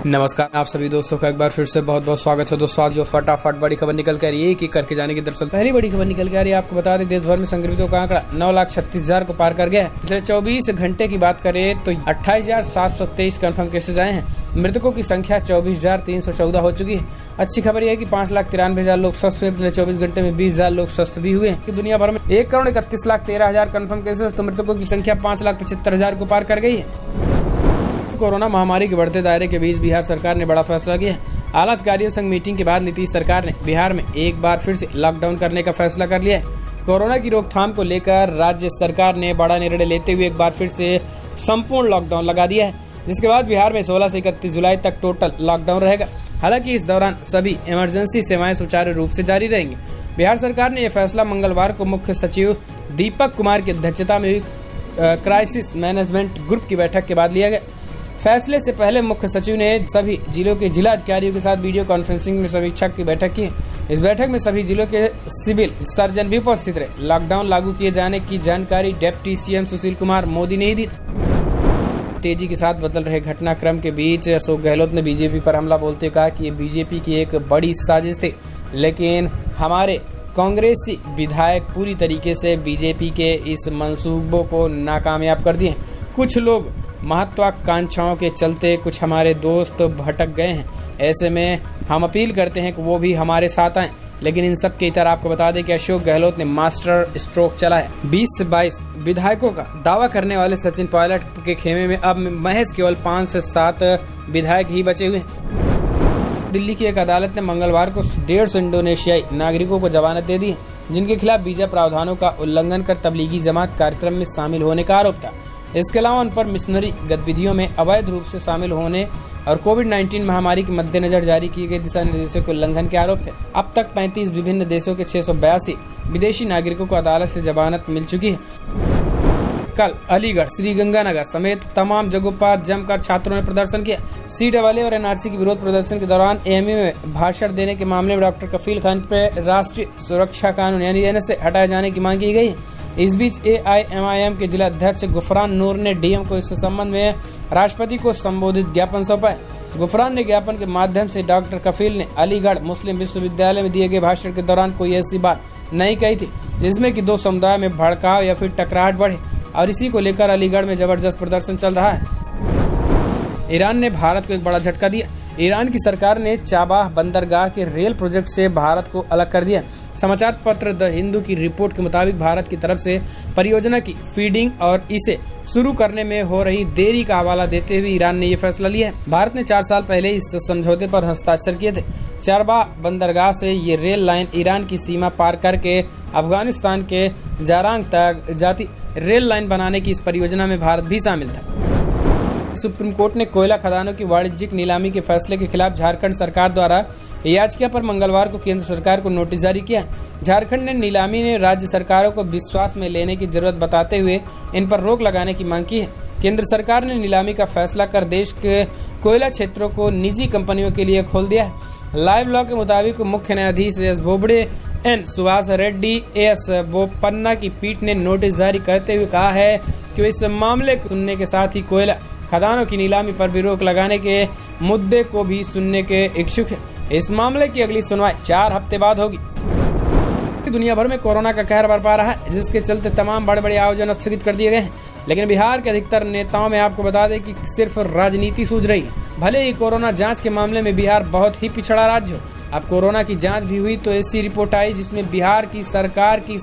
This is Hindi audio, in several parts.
नमस्कार आप सभी दोस्तों का एक बार फिर से बहुत बहुत स्वागत है। दोस्तों आज जो फटाफट बड़ी खबर निकल कर रही है कि करके जाने की दरअसल पहली बड़ी खबर निकल के आ रही है। आपको बता दें देश भर में संक्रमितों का आंकड़ा 9,36,000 को पार कर गया है। पिछले 24 घंटे की बात करें तो 28,723 कन्फर्म केसेज आए हैं। मृतकों की संख्या 24,314 हो चुकी है। अच्छी खबर यह है कि 5,93,000 लोग स्वस्थ हुए। पिछले 24 घंटे में 20,000 लोग स्वस्थ भी हुए हैं। दुनिया भर में 1,31,13,000 कन्फर्म केसेज तो मृतकों की संख्या 5,75,000 को पार कर गई है। कोरोना महामारी के बढ़ते दायरे के बीच बिहार सरकार ने बड़ा फैसला किया है। आला अधिकारियों संग मीटिंग के बाद नीतीश सरकार ने बिहार में एक बार फिर से लॉकडाउन करने का फैसला कर लिया है। कोरोना की रोकथाम को लेकर राज्य सरकार ने बड़ा निर्णय लेते हुए एक बार फिर से संपूर्ण लॉकडाउन लगा दिया है, जिसके बाद बिहार में 16 से 31 जुलाई तक टोटल लॉकडाउन रहेगा। हालांकि इस दौरान सभी इमरजेंसी सेवाएं सुचारू रूप से जारी रहेंगी। बिहार सरकार ने यह फैसला मंगलवार को मुख्य सचिव दीपक कुमार की अध्यक्षता में हुई क्राइसिस मैनेजमेंट ग्रुप की बैठक के बाद लिया गया। फैसले से पहले मुख्य सचिव ने सभी जिलों के जिला अधिकारियों के साथ वीडियो कॉन्फ्रेंसिंग में समीक्षा की बैठक की। इस बैठक में सभी जिलों के सिविल सर्जन भी उपस्थित रहे। लॉकडाउन लागू किए जाने की जानकारी डिप्टी सीएम सुशील कुमार मोदी ने ही दी। तेजी के साथ बदल रहे घटनाक्रम के बीच अशोक गहलोत ने बीजेपी पर हमला बोलते कहा कि ये बीजेपी की एक बड़ी साजिश थी, लेकिन हमारे कांग्रेसी विधायक पूरी तरीके से बीजेपी के इस मंसूबों को नाकामयाब कर दिए। कुछ लोग महत्वाकांक्षाओं के चलते कुछ हमारे दोस्त भटक गए हैं। ऐसे में हम अपील करते हैं कि वो भी हमारे साथ आएं। लेकिन इन सब के इतर आपको बता दें कि अशोक गहलोत ने मास्टर स्ट्रोक चलाया। 20 से 22 विधायकों का दावा करने वाले सचिन पायलट के खेमे में अब महज केवल 5 से 7 विधायक ही बचे हुए हैं। दिल्ली की एक अदालत ने मंगलवार को 150 इंडोनेशियाई नागरिकों को जमानत दे दी, जिनके खिलाफ वीजा प्रावधानों का उल्लंघन कर तबलीगी जमात कार्यक्रम में शामिल होने का आरोप था। इसके अलावा उन पर मिशनरी गतिविधियों में अवैध रूप से शामिल होने और कोविड-19 महामारी के मद्देनजर जारी किए गए दिशा निर्देशों के उल्लंघन के आरोप थे। अब तक 35 विभिन्न देशों के 682 विदेशी नागरिकों को अदालत से जमानत मिल चुकी है। कल अलीगढ़, श्रीगंगानगर समेत तमाम जगहों पर जमकर छात्रों ने प्रदर्शन किया। CAA और NRC के विरोध प्रदर्शन के दौरान AMU में भाषण देने के मामले में डॉक्टर कफील खान पर राष्ट्रीय सुरक्षा कानून यानी NS से हटाए जाने की मांग की गई। इस बीच AIMIM के जिला अध्यक्ष गुफरान नूर ने DM को इस संबंध में राष्ट्रपति को संबोधित ज्ञापन सौंपा है। गुफरान ने ज्ञापन के माध्यम से डॉक्टर कफील ने अलीगढ़ मुस्लिम विश्वविद्यालय में दिए गए भाषण के दौरान कोई ऐसी बात नहीं कही थी जिसमें कि दो समुदाय में भड़काव या फिर टकराहट बढ़े, और इसी को लेकर अलीगढ़ में जबरदस्त प्रदर्शन चल रहा है। ईरान ने भारत को एक बड़ा झटका दिया। ईरान की सरकार ने चाबाह बंदरगाह के रेल प्रोजेक्ट से भारत को अलग कर दिया। समाचार पत्र द हिंदू की रिपोर्ट के मुताबिक भारत की तरफ से परियोजना की फीडिंग और इसे शुरू करने में हो रही देरी का हवाला देते हुए ईरान ने ये फैसला लिया है। भारत ने 4 साल पहले इस समझौते पर हस्ताक्षर किए थे। चाबाह बंदरगाह से ये रेल लाइन ईरान की सीमा पार करके अफगानिस्तान के जारांग तक जाती। रेल लाइन बनाने की इस परियोजना में भारत भी शामिल था। सुप्रीम कोर्ट ने कोयला खदानों की वाणिज्यिक नीलामी के फैसले के खिलाफ झारखंड सरकार द्वारा याचिका पर मंगलवार को केंद्र सरकार को नोटिस जारी किया। झारखंड ने नीलामी ने राज्य सरकारों को विश्वास में लेने की जरूरत बताते हुए इन पर रोक लगाने की मांग की है। केंद्र सरकार ने नीलामी का फैसला कर देश के कोयला क्षेत्रों को निजी कंपनियों के लिए खोल दिया है। लाइव लॉ के मुताबिक मुख्य न्यायाधीश S Bobde, N Subhash Reddy, S Bopanna की पीठ ने नोटिस जारी करते हुए कहा है कि इस मामले को सुनने के साथ ही कोयला खदानों की नीलामी पर भी रोक लगाने के मुद्दे को भी सुनने के इच्छुक है। इस मामले की अगली सुनवाई 4 हफ्ते बाद होगी। दुनिया भर में कोरोना का कहर बरपा रहा है, जिसके चलते तमाम बड़े बड़े आयोजन स्थगित कर दिए गए हैं। लेकिन बिहार के अधिकतर नेताओं में आपको बता दें कि सिर्फ राजनीति सूझ रही है। भले ही कोरोना जांच के मामले में बिहार बहुत ही पिछड़ा राज्य हो, अब कोरोना की जांच भी हुई तो ऐसी रिपोर्ट आई जिसमें बिहार की सरकार की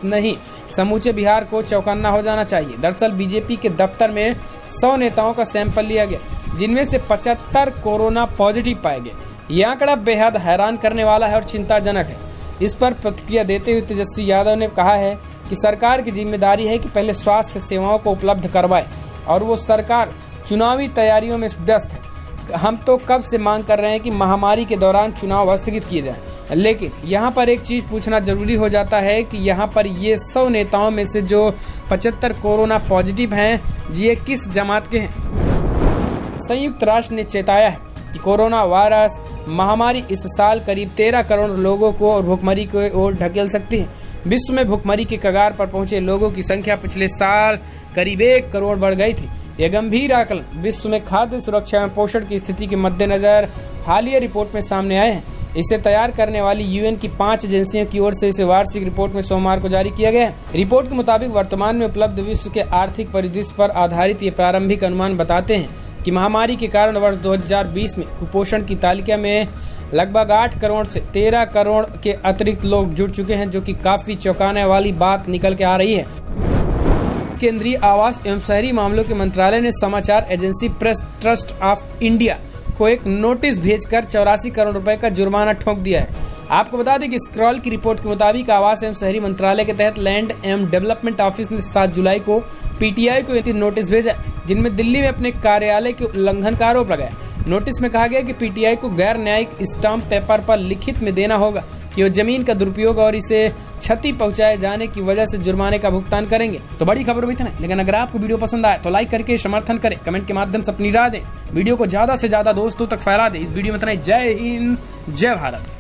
नहीं समूचे बिहार को चौकन्ना हो जाना चाहिए। दरअसल बीजेपी के दफ्तर में 100 नेताओं का सैंपल लिया गया, जिनमें से 75 कोरोना पॉजिटिव पाए गए। यह आंकड़ा बेहद हैरान करने वाला है और चिंताजनक है। इस पर प्रतिक्रिया देते हुए तेजस्वी यादव ने कहा है कि सरकार की जिम्मेदारी है कि पहले स्वास्थ्य सेवाओं को उपलब्ध करवाए, और वो सरकार चुनावी तैयारियों में व्यस्त है। हम तो कब से मांग कर रहे हैं कि महामारी के दौरान चुनाव स्थगित किए जाएं। लेकिन यहाँ पर एक चीज पूछना जरूरी हो जाता है कि यहाँ पर ये 100 नेताओं में से जो 75 कोरोना पॉजिटिव हैं, ये किस जमात के हैं। संयुक्त राष्ट्र ने चेताया है कि कोरोना वायरस महामारी इस साल करीब 13 करोड़ लोगों को और भुखमरी की ओर ढकेल सकती है। विश्व में भुखमरी के कगार पर पहुंचे लोगों की संख्या पिछले साल करीब 1 करोड़ बढ़ गई थी। यह गंभीर आकलन विश्व में खाद्य सुरक्षा एवं पोषण की स्थिति के मद्देनजर हालिया रिपोर्ट में सामने आए हैं। इसे तैयार करने वाली यूएन की 5 एजेंसियों की ओर से इसे वार्षिक रिपोर्ट में सोमवार को जारी किया गया है। रिपोर्ट के मुताबिक वर्तमान में उपलब्ध विश्व के आर्थिक परिदृश्य पर आधारित ये प्रारंभिक अनुमान बताते हैं कि महामारी के कारण वर्ष 2020 में कुपोषण की तालिका में लगभग 8 करोड़ से 13 करोड़ के अतिरिक्त लोग जुड़ चुके हैं, जो कि काफी चौंकाने वाली बात निकल के आ रही है। केंद्रीय आवास एवं शहरी मामलों के मंत्रालय ने समाचार agency press trust of India को एक नोटिस भेजकर 84 करोड़ रुपए का जुर्माना ठोक दिया है। आपको बता दें कि स्क्रॉल की रिपोर्ट के मुताबिक आवास एवं शहरी मंत्रालय के तहत लैंड एवं डेवलपमेंट ऑफिस ने 7 जुलाई को पीटीआई को 3 नोटिस भेजा, जिनमें दिल्ली में अपने कार्यालय के उल्लंघन का आरोप लगाया। नोटिस में कहा गया कि पीटीआई को गैर न्यायिक स्टाम्प पेपर पर लिखित में देना होगा कि वो जमीन का दुरुपयोग और इसे क्षति पहुंचाए जाने की वजह से जुर्माने का भुगतान करेंगे। तो बड़ी खबर भी इतना, लेकिन अगर आपको वीडियो पसंद आए तो लाइक करके समर्थन करें, कमेंट के माध्यम से अपनी राय दें, वीडियो को ज्यादा से ज्यादा दोस्तों तक फैला दें। इस वीडियो में इतना ही। जय हिंद, जय भारत।